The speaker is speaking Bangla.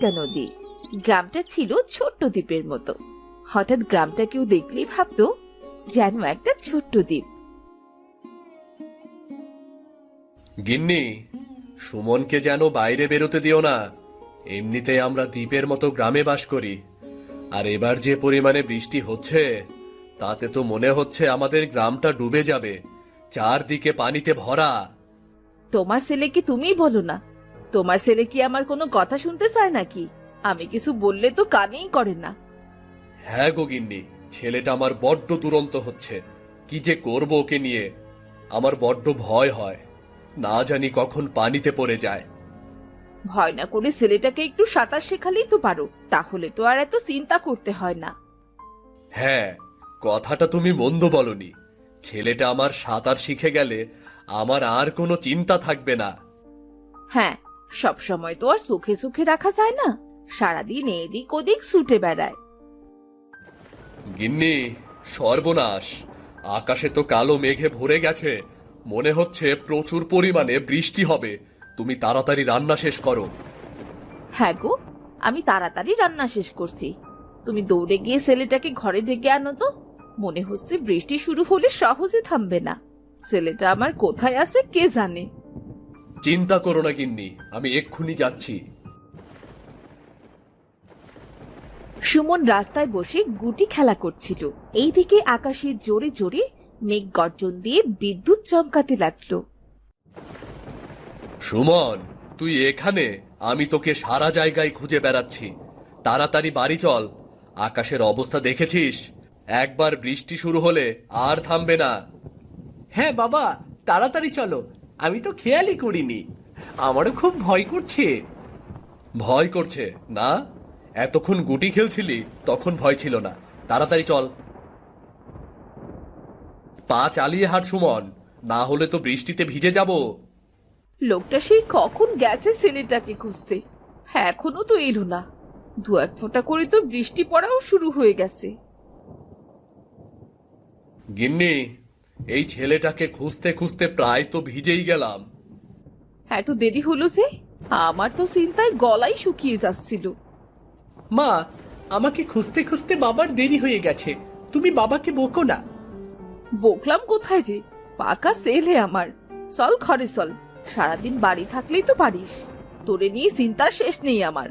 একটা নদী। গ্রামটা ছিল ছোট্ট দ্বীপের মতো। হঠাৎ গ্রামটা কেউ দেখলেই ভাবতো যেন একটা ছোট্ট দ্বীপ। গিন্নি, সুমনকে যেন বাইরে বেরোতে দিও না। এমনিতে আমরা দ্বীপের মতো গ্রামে বাস করি, আর এবার যে পরিমাণে বৃষ্টি হচ্ছে তাতে তো মনে হচ্ছে আমাদের গ্রামটা ডুবে যাবে। চারদিকে পানিতে ভরা। তোমার ছেলেকে তুমিই বলো না। তোমার ছেলে কি আমার কোনো কথা শুনতে চায় নাকি? আমি কিছু বললে তো কানেই করে না। হ্যাঁ গো গিন্নি, ছেলেটা আমার বড্ড দুরন্ত হচ্ছে। কি যে করব ওকে নিয়ে, আমার বড্ড ভয় হয়। না জানি কখন পানিতে পড়ে যায়। ভয় না করে ছেলেটাকে একটু সাঁতার শেখালেই তো পারো, তাহলে তো আর এত চিন্তা করতে হয় না। হ্যাঁ, কথাটা তুমি মন্দ বলনি। ছেলেটা আমার সাঁতার শিখে গেলে আমার আর কোনো চিন্তা থাকবে না। হ্যাঁ, সব সময় তো আর সুখে সুখে রাখা যায় না। সারাদিন এদিক ওদিক ছুটে বেড়ায়। গিন্নি, সর্বনাশ! আকাশে তো কালো মেঘে ভরে গেছে। মনে হচ্ছে প্রচুর পরিমাণে বৃষ্টি হবে। তুমি তাড়াতাড়ি রান্না শেষ করো। হ্যাঁ গো, আমি তাড়াতাড়ি রান্না শেষ করছি। তুমি দৌড়ে গিয়ে ছেলেটাকে ঘরে ডেকে আনো তো। মনে হচ্ছে বৃষ্টি শুরু হলে সহজে থামবে না। ছেলেটা আমার কোথায় আছে কে জানে। চিন্তা করো না গিন্নি, আমি এক্ষুনি যাচ্ছি। সুমন রাস্তায় বসে গুটি খেলা করছিল। এইদিকে আকাশে জোরে জোরে মেঘ গর্জন দিয়ে বিদ্যুৎ চমকাতে লাগলো। সুমন, তুই এখানে? আমি তোকে সারা জায়গায় খুঁজে বেড়াচ্ছি। তাড়াতাড়ি বাড়ি চল। আকাশের অবস্থা দেখেছিস? একবার বৃষ্টি শুরু হলে আর থামবে না। হ্যাঁ বাবা, তাড়াতাড়ি চলো। আমি তো খেয়ালই করিনি। আমারও খুব ভয় করছে। ভয় করছে না? এতক্ষণ গুটি খেলছিলি, তখন ভয় ছিল না। তাড়াতাড়ি চল। পা চালিয়ে হাঁট সুমন, না হলে তো বৃষ্টিতে ভিজে যাব। লোকটা সেই কখন গেছে ছেলেটাকে খুঁজতে। হ্যাঁ, এখনো তো এলো না। দু এক ফোঁটা করে তো বৃষ্টি পড়াও শুরু হয়ে গেছে। গিন্নি, এই ছেলেটাকে খুঁজতে খুঁজতে প্রায় তো ভিজেই গেলাম। এত দেরি হলো যে? আমার তো চিন্তায় গলাই শুকিয়ে যাচ্ছিল। মা, আমাকে খুঁজতে খুঁজতে বাবার দেরি হয়ে গেছে। তুমি বাবাকে বকো না। বকলাম কোথায় রে? পাকা ছেলে আমার। চল ঘরে চল। সারাদিন বাড়ি থাকলেই তো পারিস। তোরে নিয়ে চিন্তার শেষ নেই আমার।